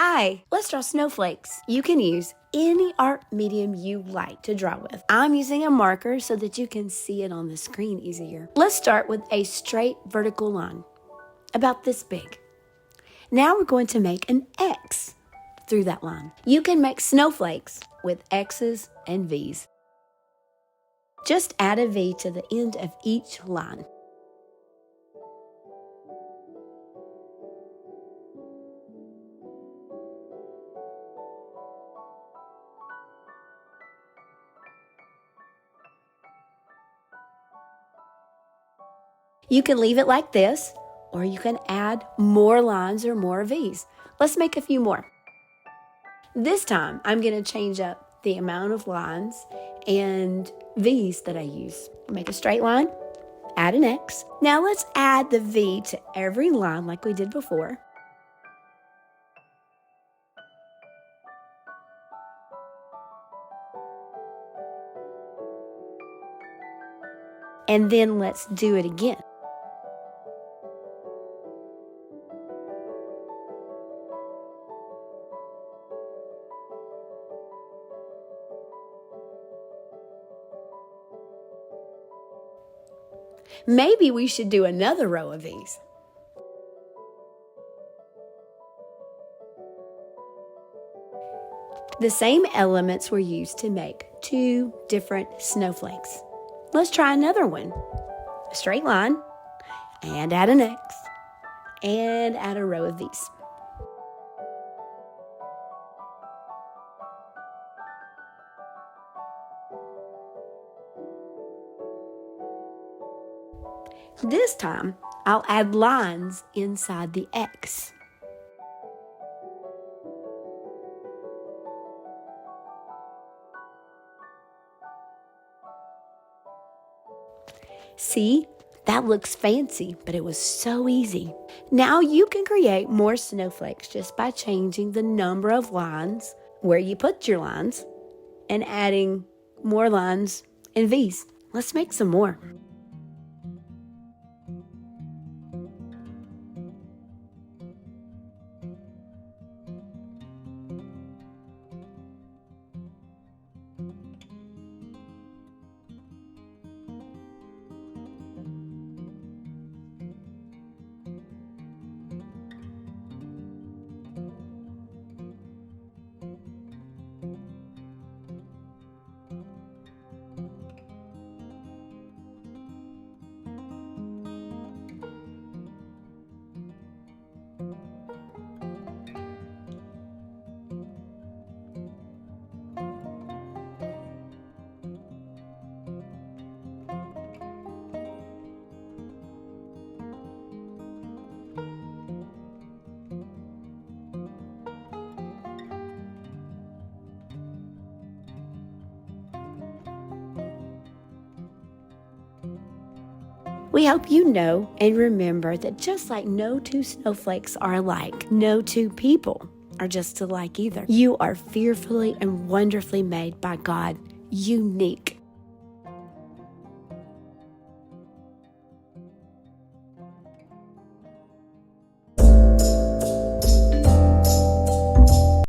Hi, let's draw snowflakes. You can use any art medium you like to draw with. I'm using a marker so that you can see it on the screen easier. Let's start with a straight vertical line, about this big. Now we're going to make an X through that line. You can make snowflakes with X's and V's. Just add a V to the end of each line. You can leave it like this, or you can add more lines or more V's. Let's make a few more. This time, I'm going to change up the amount of lines and V's that I use. Make a straight line, add an X. Now let's add the V to every line like we did before. And then let's do it again. Maybe we should do another row of these. The same elements were used to make 2 different snowflakes. Let's try another one. A straight line, and add an X, and add a row of these. This time, I'll add lines inside the X. See, that looks fancy, but it was so easy. Now you can create more snowflakes just by changing the number of lines, where you put your lines, and adding more lines and V's. Let's make some more. We hope you know and remember that just like no 2 snowflakes are alike, no 2 people are just alike either. You are fearfully and wonderfully made by God, unique.